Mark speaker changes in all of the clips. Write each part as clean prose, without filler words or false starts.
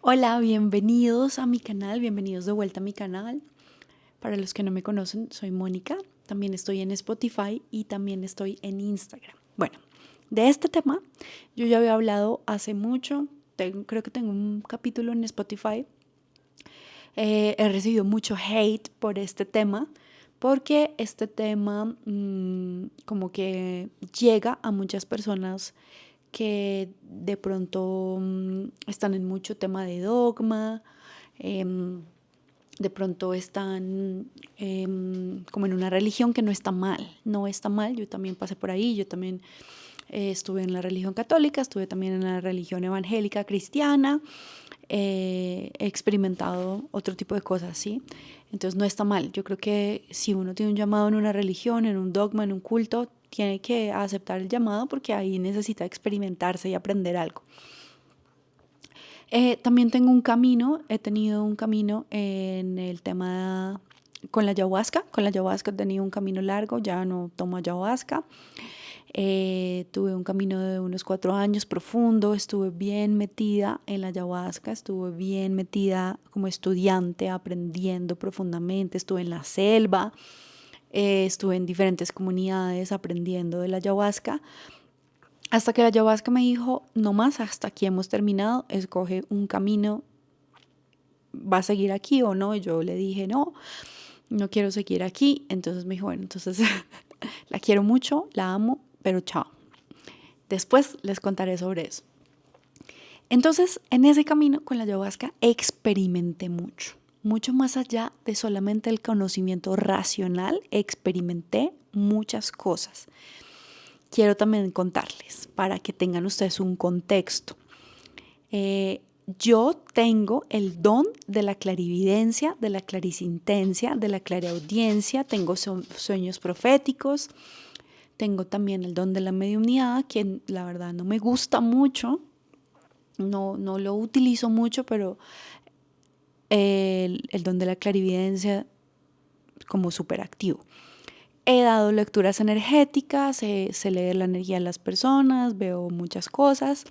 Speaker 1: Hola, bienvenidos a mi canal, bienvenidos de vuelta a mi canal. Para los que no me conocen, soy Mónica, también estoy en Spotify y también estoy en Instagram. Bueno, de este tema yo ya había hablado hace mucho, creo que tengo un capítulo en Spotify. He recibido mucho hate por este tema porque este tema como que llega a muchas personas que de pronto están en mucho tema de dogma, em, de pronto están como en una religión que no está mal, no está mal. Yo también pasé por ahí, yo también estuve en la religión católica, estuve también en la religión evangélica cristiana, he experimentado otro tipo de cosas, ¿sí? Entonces no está mal. Yo creo que si uno tiene un llamado en una religión, en un dogma, en un culto, tiene que aceptar el llamado porque ahí necesita experimentarse y aprender algo. También tengo un camino, he tenido un camino en el tema con la ayahuasca. Con la ayahuasca he tenido un camino largo, ya no tomo ayahuasca. Tuve un camino de unos 4 años profundo, estuve bien metida en la ayahuasca, estuve bien metida como estudiante, aprendiendo profundamente, estuve en la selva, estuve en diferentes comunidades aprendiendo de la ayahuasca, hasta que la ayahuasca me dijo, no más, hasta aquí hemos terminado, escoge un camino, ¿va a seguir aquí o no? Y yo le dije, no, no quiero seguir aquí. Entonces me dijo, bueno, entonces la quiero mucho, la amo, pero chao. Después les contaré sobre eso. Entonces, en ese camino con la ayahuasca experimenté mucho, mucho más allá de solamente el conocimiento racional, experimenté muchas cosas. Quiero también contarles para que tengan ustedes un contexto. Yo tengo el don de la clarividencia, de la clarisintencia, de la clariaudiencia, tengo sueños proféticos, tengo también el don de la mediunidad, que la verdad no me gusta mucho, no lo utilizo mucho, pero el don de la clarividencia como súper activo. He dado lecturas energéticas, sé leer la energía de las personas, veo muchas cosas,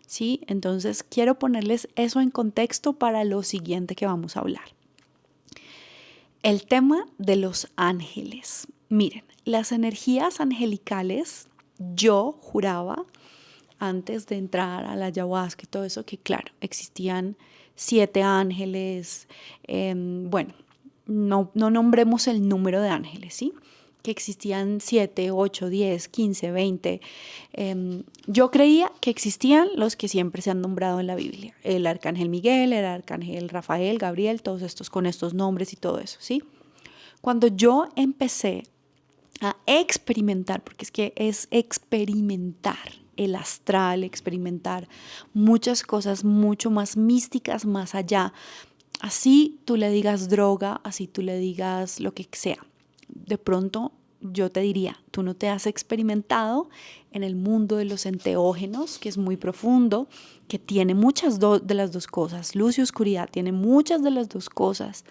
Speaker 1: ¿sí? Entonces quiero ponerles eso en contexto para lo siguiente que vamos a hablar. El tema de los ángeles. Miren, las energías angelicales, yo juraba antes de entrar a la ayahuasca y todo eso, que claro, existían 7 ángeles, bueno, no nombremos el número de ángeles, ¿sí? Que existían 7, 8, 10, 15, 20. Yo creía que existían los que siempre se han nombrado en la Biblia, el arcángel Miguel, el arcángel Rafael, Gabriel, todos estos con estos nombres y todo eso, ¿sí? Cuando yo empecé a experimentar, porque es que es experimentar el astral, experimentar muchas cosas mucho más místicas, más allá. Así tú le digas droga, así tú le digas lo que sea. De pronto yo te diría, tú no te has experimentado en el mundo de los enteógenos, que es muy profundo, que tiene muchas de las dos cosas, luz y oscuridad, tiene muchas de las dos cosas.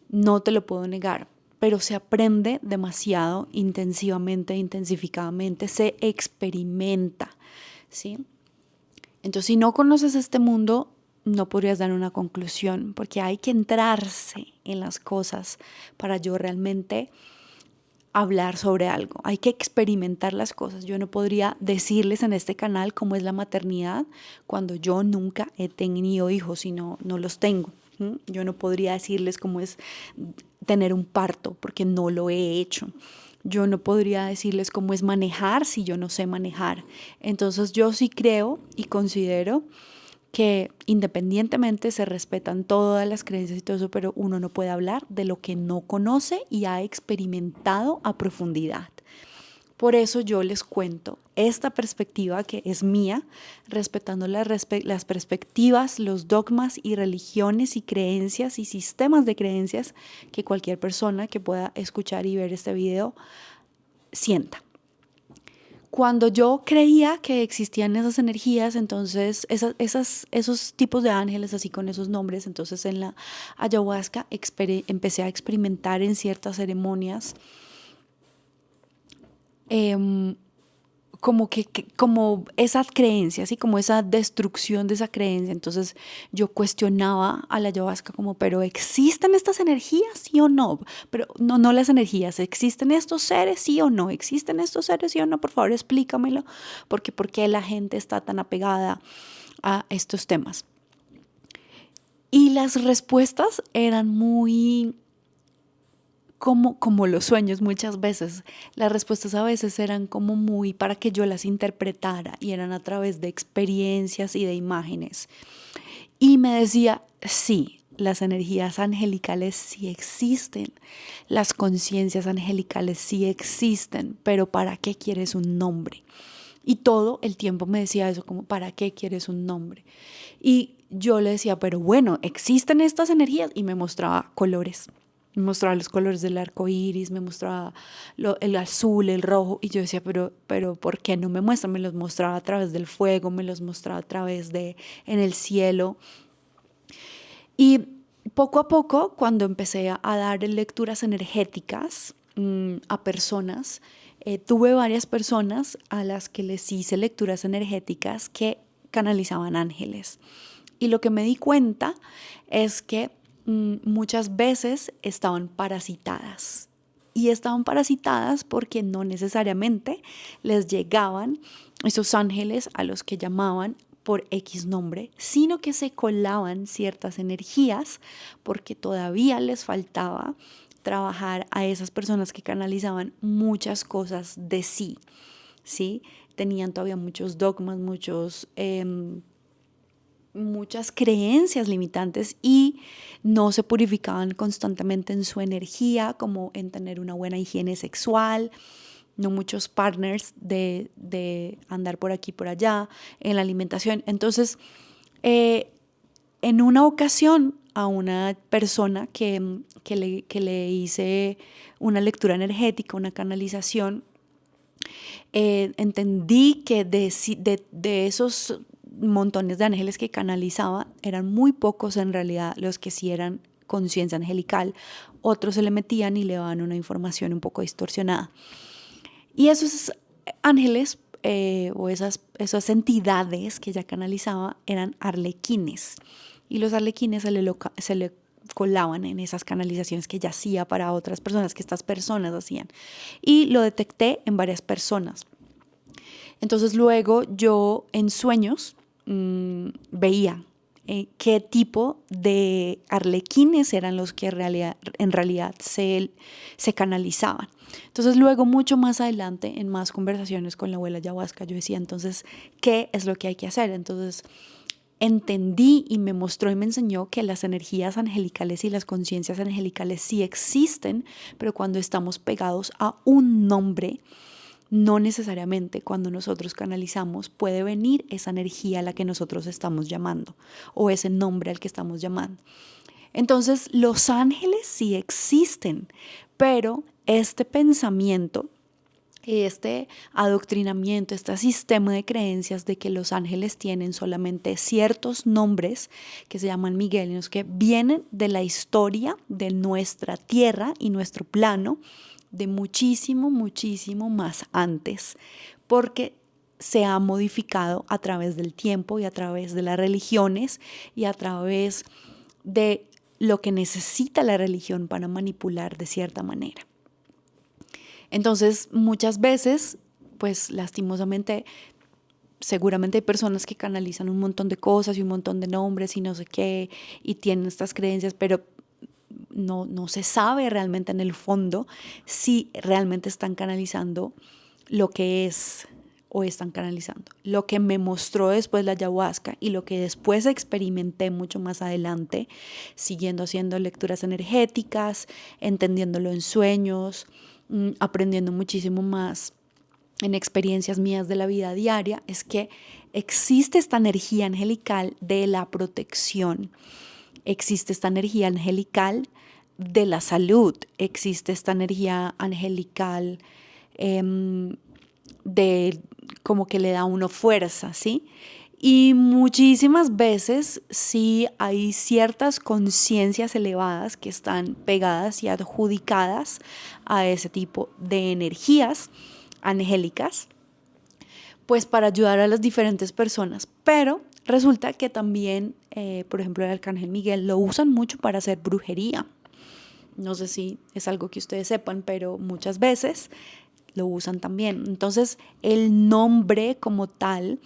Speaker 1: No te lo puedo negar, pero se aprende demasiado intensivamente, intensificadamente, se experimenta, ¿sí? Entonces, si no conoces este mundo, no podrías dar una conclusión, porque hay que entrarse en las cosas para yo realmente hablar sobre algo. Hay que experimentar las cosas. Yo no podría decirles en este canal cómo es la maternidad cuando yo nunca he tenido hijos y no los tengo. Yo no podría decirles cómo es tener un parto porque no lo he hecho. Yo no podría decirles cómo es manejar si yo no sé manejar. Entonces yo sí creo y considero que independientemente se respetan todas las creencias y todo eso, pero uno no puede hablar de lo que no conoce y ha experimentado a profundidad. Por eso yo les cuento esta perspectiva que es mía, respetando las perspectivas, los dogmas y religiones y creencias y sistemas de creencias que cualquier persona que pueda escuchar y ver este video sienta. Cuando yo creía que existían esas energías, entonces esos tipos de ángeles, así con esos nombres, entonces en la ayahuasca empecé a experimentar en ciertas ceremonias como esa creencia, así como esa destrucción de esa creencia. Entonces yo cuestionaba a la ayahuasca como, pero ¿existen estas energías, sí o no? Pero no las energías, ¿existen estos seres, sí o no? ¿Existen estos seres, sí o no? Por favor, explícamelo, porque ¿por qué la gente está tan apegada a estos temas? Y las respuestas eran muy como los sueños muchas veces. Las respuestas a veces eran como muy para que yo las interpretara y eran a través de experiencias y de imágenes. Y me decía, sí, las energías angelicales sí existen, las conciencias angelicales sí existen, pero ¿para qué quieres un nombre? Y todo el tiempo me decía eso, como, ¿para qué quieres un nombre? Y yo le decía, pero bueno, existen estas energías, y me mostraba colores. Me mostraba los colores del arco iris, me mostraba el azul, el rojo, y yo decía, pero ¿por qué no me muestra? Me los mostraba a través del fuego, me los mostraba a través de en el cielo. Y poco a poco, cuando empecé a dar lecturas energéticas a personas, tuve varias personas a las que les hice lecturas energéticas que canalizaban ángeles. Y lo que me di cuenta es que muchas veces estaban parasitadas. Y estaban parasitadas porque no necesariamente les llegaban esos ángeles a los que llamaban por X nombre, sino que se colaban ciertas energías porque todavía les faltaba trabajar a esas personas que canalizaban muchas cosas de sí, ¿sí? Tenían todavía muchos dogmas, muchas creencias limitantes y no se purificaban constantemente en su energía, como en tener una buena higiene sexual, no muchos partners de andar por aquí por allá, en la alimentación. Entonces, en una ocasión a una persona que le hice una lectura energética, una canalización, entendí que de esos montones de ángeles que canalizaba, eran muy pocos en realidad los que sí eran conciencia angelical. Otros se le metían y le daban una información un poco distorsionada. Y esos ángeles o esas entidades que ella canalizaba eran arlequines. Y los arlequines se le colaban en esas canalizaciones que ella hacía para otras personas, que estas personas hacían. Y lo detecté en varias personas. Entonces luego yo en sueños veía qué tipo de arlequines eran los que en realidad se canalizaban. Entonces luego, mucho más adelante, en más conversaciones con la abuela ayahuasca, yo decía, entonces, ¿qué es lo que hay que hacer? Entonces entendí y me mostró y me enseñó que las energías angelicales y las conciencias angelicales sí existen, pero cuando estamos pegados a un nombre, no necesariamente cuando nosotros canalizamos puede venir esa energía a la que nosotros estamos llamando o ese nombre al que estamos llamando. Entonces, los ángeles sí existen, pero este pensamiento, este adoctrinamiento, este sistema de creencias de que los ángeles tienen solamente ciertos nombres que se llaman miguelinos, que vienen de la historia de nuestra tierra y nuestro plano, de muchísimo, muchísimo más antes, porque se ha modificado a través del tiempo y a través de las religiones y a través de lo que necesita la religión para manipular de cierta manera. Entonces, muchas veces, pues lastimosamente, seguramente hay personas que canalizan un montón de cosas y un montón de nombres y no sé qué, y tienen estas creencias, pero no se sabe realmente en el fondo si realmente están canalizando lo que es o están canalizando. Lo que me mostró después la ayahuasca y lo que después experimenté mucho más adelante, siguiendo haciendo lecturas energéticas, entendiéndolo en sueños, aprendiendo muchísimo más en experiencias mías de la vida diaria, es que existe esta energía angelical de la protección, existe esta energía angelical de la salud, existe esta energía angelical de como que le da a uno fuerza, ¿sí? Y muchísimas veces sí hay ciertas conciencias elevadas que están pegadas y adjudicadas a ese tipo de energías angélicas, pues para ayudar a las diferentes personas. Pero resulta que también, por ejemplo, el Arcángel Miguel lo usan mucho para hacer brujería. No sé si es algo que ustedes sepan, pero muchas veces lo usan también. Entonces, el nombre como tal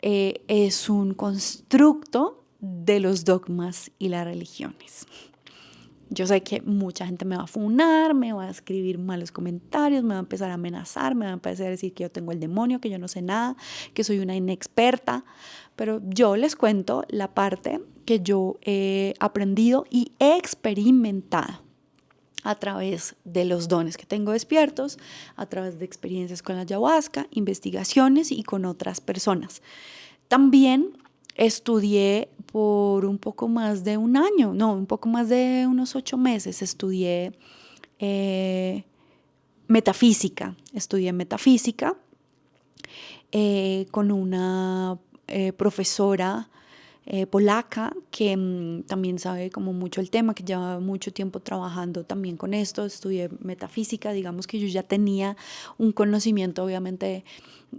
Speaker 1: es un constructo de los dogmas y las religiones. Yo sé que mucha gente me va a funar, me va a escribir malos comentarios, me va a empezar a amenazar, me va a empezar a decir que yo tengo el demonio, que yo no sé nada, que soy una inexperta, pero yo les cuento la parte que yo he aprendido y he experimentado a través de los dones que tengo despiertos, a través de experiencias con la ayahuasca, investigaciones y con otras personas. También estudié por un poco más de un año, no, un poco más de unos 8 meses, estudié metafísica. Estudié metafísica con una profesora polaca que también sabe como mucho el tema, que lleva mucho tiempo trabajando también con esto. Estudié metafísica, digamos que yo ya tenía un conocimiento obviamente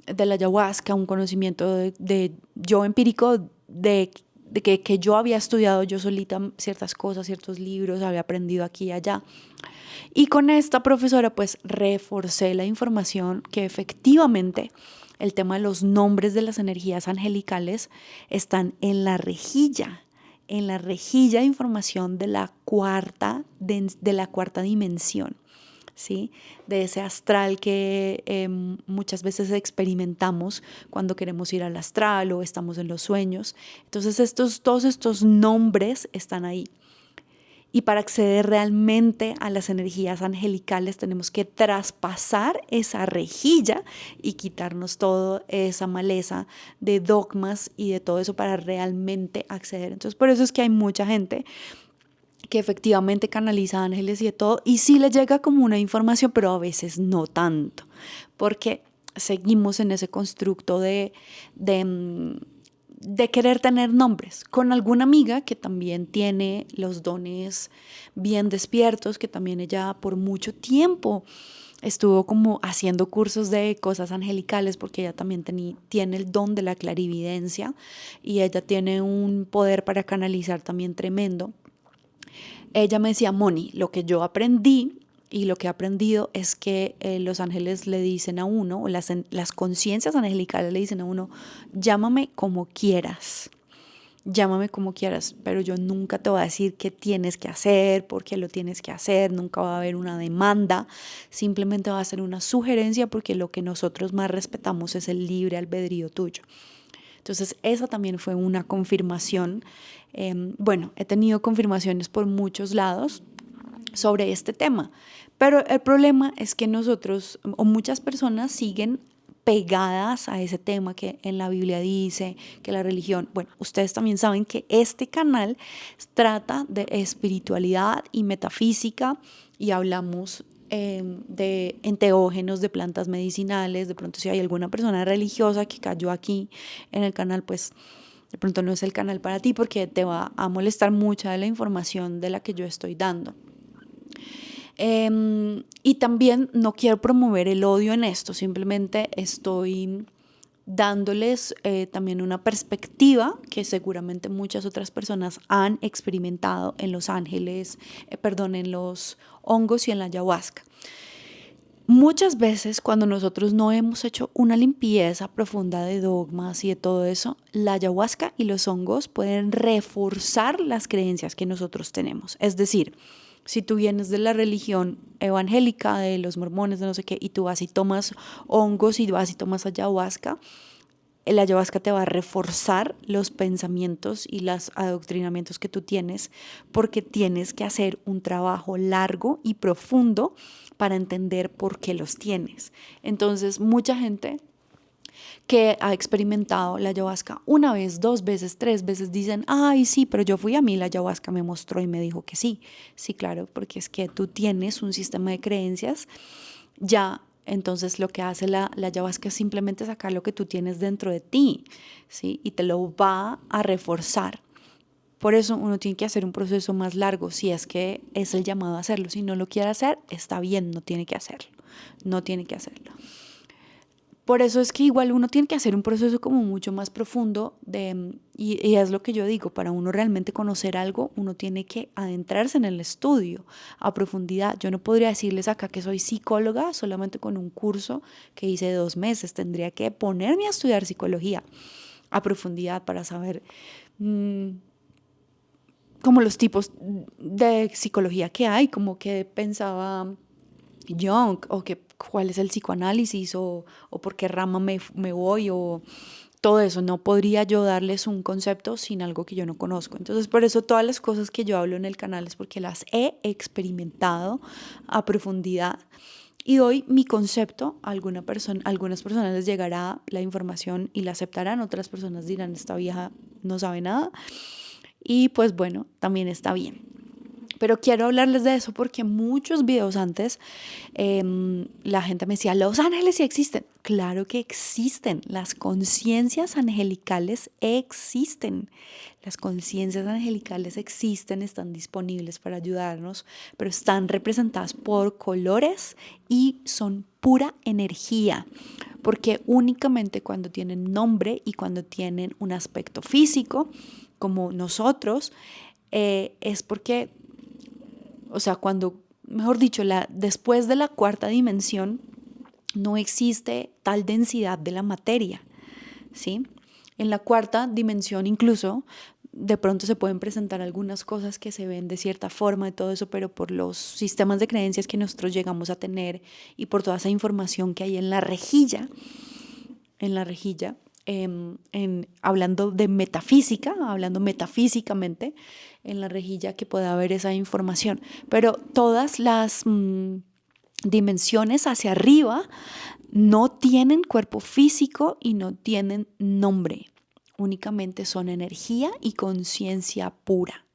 Speaker 1: de la ayahuasca, un conocimiento de yo empírico de que yo había estudiado yo solita ciertas cosas, ciertos libros, había aprendido aquí y allá. Y con esta profesora pues reforcé la información que efectivamente el tema de los nombres de las energías angelicales están en la rejilla de información de la cuarta dimensión. ¿Sí? De ese astral que muchas veces experimentamos cuando queremos ir al astral o estamos en los sueños. Entonces todos estos nombres están ahí. Y para acceder realmente a las energías angelicales tenemos que traspasar esa rejilla y quitarnos toda esa maleza de dogmas y de todo eso para realmente acceder. Entonces por eso es que hay mucha gente que efectivamente canaliza ángeles y de todo, y sí le llega como una información, pero a veces no tanto, porque seguimos en ese constructo de querer tener nombres. Con alguna amiga que también tiene los dones bien despiertos, que también ella por mucho tiempo estuvo como haciendo cursos de cosas angelicales, porque ella también tiene el don de la clarividencia y ella tiene un poder para canalizar también tremendo. Ella me decía, Moni, lo que yo aprendí y lo que he aprendido es que los ángeles le dicen a uno, o las conciencias angelicales le dicen a uno, llámame como quieras, pero yo nunca te voy a decir qué tienes que hacer, por qué lo tienes que hacer, nunca va a haber una demanda, simplemente va a ser una sugerencia porque lo que nosotros más respetamos es el libre albedrío tuyo. Entonces esa también fue una confirmación. Bueno, he tenido confirmaciones por muchos lados sobre este tema, pero el problema es que nosotros o muchas personas siguen pegadas a ese tema que en la Biblia dice, que la religión, bueno, ustedes también saben que este canal trata de espiritualidad y metafísica y hablamos de enteógenos, de plantas medicinales. De pronto si hay alguna persona religiosa que cayó aquí en el canal, pues de pronto no es el canal para ti porque te va a molestar mucha de la información de la que yo estoy dando. Y también no quiero promover el odio en esto, simplemente estoy dándoles también una perspectiva que seguramente muchas otras personas han experimentado en los ángeles, en los hongos y en la ayahuasca. Muchas veces cuando nosotros no hemos hecho una limpieza profunda de dogmas y de todo eso, la ayahuasca y los hongos pueden reforzar las creencias que nosotros tenemos. Es decir, si tú vienes de la religión evangélica, de los mormones, de no sé qué, y tú vas y tomas hongos y vas y tomas ayahuasca, el ayahuasca te va a reforzar los pensamientos y los adoctrinamientos que tú tienes, porque tienes que hacer un trabajo largo y profundo para entender por qué los tienes. Entonces, mucha gente que ha experimentado la ayahuasca una vez, 2 veces, 3 veces, dicen, ay, sí, pero yo fui a mí, la ayahuasca me mostró y me dijo que sí. Sí, claro, porque es que tú tienes un sistema de creencias ya. Entonces lo que hace la ayahuasca es simplemente sacar lo que tú tienes dentro de ti, ¿sí? Y te lo va a reforzar. Por eso uno tiene que hacer un proceso más largo, si es que es el llamado a hacerlo. Si no lo quiere hacer, está bien, no tiene que hacerlo. No tiene que hacerlo. Por eso es que igual uno tiene que hacer un proceso como mucho más profundo y es lo que yo digo, para uno realmente conocer algo, uno tiene que adentrarse en el estudio a profundidad. Yo no podría decirles acá que soy psicóloga solamente con un curso que hice de 2 meses. Tendría que ponerme a estudiar psicología a profundidad para saber como los tipos de psicología que hay, como que pensaba Jung, o que cuál es el psicoanálisis, o por qué rama me voy, o todo eso. No podría yo darles un concepto sin algo que yo no conozco. Entonces, por eso todas las cosas que yo hablo en el canal es porque las he experimentado a profundidad. Y doy mi concepto, a algunas personas les llegará la información y la aceptarán, otras personas dirán, esta vieja no sabe nada. Y pues bueno, también está bien. Pero quiero hablarles de eso porque muchos videos antes la gente me decía, los ángeles sí existen. Claro que existen. Las conciencias angelicales existen. Las conciencias angelicales existen, están disponibles para ayudarnos, pero están representadas por colores y son pura energía. Porque únicamente cuando tienen nombre y cuando tienen un aspecto físico, como nosotros, es porque, o sea, cuando, mejor dicho, después de la cuarta dimensión, no existe tal densidad de la materia, ¿sí? En la cuarta dimensión incluso de pronto se pueden presentar algunas cosas que se ven de cierta forma y todo eso, pero por los sistemas de creencias que nosotros llegamos a tener y por toda esa información que hay en la rejilla, hablando de metafísica, hablando metafísicamente, en la rejilla que pueda haber esa información. Pero todas las dimensiones hacia arriba no tienen cuerpo físico y no tienen nombre. Únicamente son energía y conciencia pura.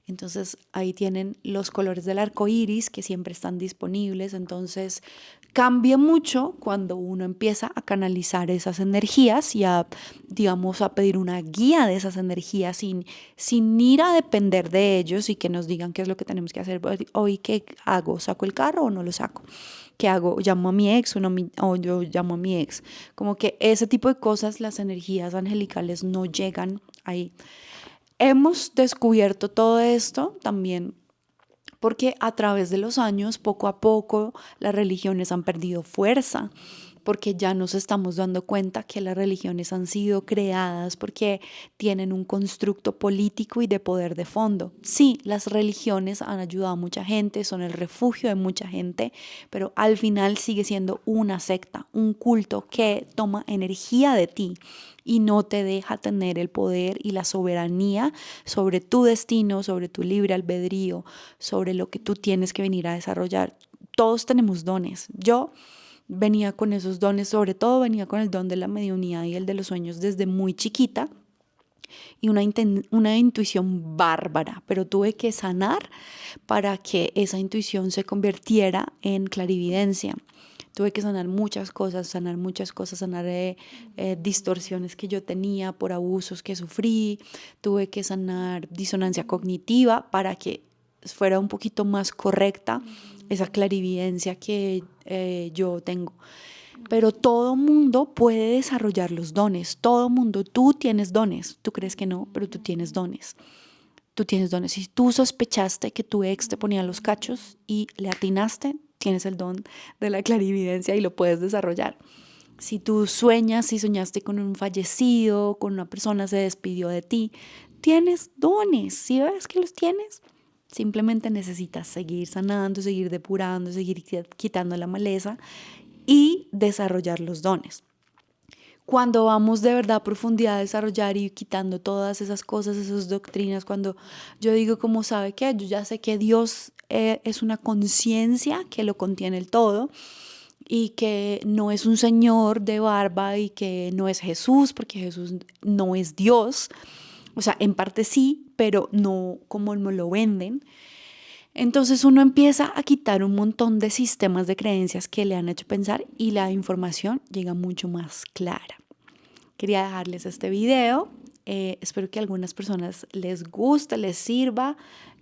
Speaker 1: Entonces ahí tienen los colores del arco iris que siempre están disponibles. Entonces cambia mucho cuando uno empieza a canalizar esas energías y a, digamos, a pedir una guía de esas energías sin ir a depender de ellos y que nos digan qué es lo que tenemos que hacer. Hoy, ¿qué hago? ¿Saco el carro o no lo saco? ¿Qué hago? ¿Llamo a mi ex o yo llamo a mi ex? Como que ese tipo de cosas, las energías angelicales no llegan ahí. Hemos descubierto todo esto también porque a través de los años, poco a poco, las religiones han perdido fuerza, porque ya nos estamos dando cuenta que las religiones han sido creadas porque tienen un constructo político y de poder de fondo. Sí, las religiones han ayudado a mucha gente, son el refugio de mucha gente, pero al final sigue siendo una secta, un culto que toma energía de ti y no te deja tener el poder y la soberanía sobre tu destino, sobre tu libre albedrío, sobre lo que tú tienes que venir a desarrollar. Todos tenemos dones. Yo venía con esos dones, sobre todo venía con el don de la mediunidad y el de los sueños desde muy chiquita y una intuición bárbara, pero tuve que sanar para que esa intuición se convirtiera en clarividencia. Tuve que sanar muchas cosas, sanar distorsiones que yo tenía por abusos que sufrí, tuve que sanar disonancia cognitiva para que fuera un poquito más correcta esa clarividencia que yo tengo. Pero todo mundo puede desarrollar los dones, todo mundo, tú tienes dones, tú crees que no, pero tú tienes dones. Tú tienes dones. Si tú sospechaste que tu ex te ponía los cachos y le atinaste, tienes el don de la clarividencia y lo puedes desarrollar. Si tú sueñas, si soñaste con un fallecido, con una persona se despidió de ti, tienes dones. Si ves que los tienes, simplemente necesitas seguir sanando, seguir depurando, seguir quitando la maleza y desarrollar los dones. Cuando vamos de verdad a profundidad a desarrollar y quitando todas esas cosas, esas doctrinas, cuando yo digo, como sabe que yo ya sé que Dios es una conciencia que lo contiene el todo y que no es un señor de barba y que no es Jesús, porque Jesús no es Dios, o sea, en parte sí, pero no como nos lo venden. Entonces uno empieza a quitar un montón de sistemas de creencias que le han hecho pensar y la información llega mucho más clara. Quería dejarles este video. Espero que a algunas personas les guste, les sirva.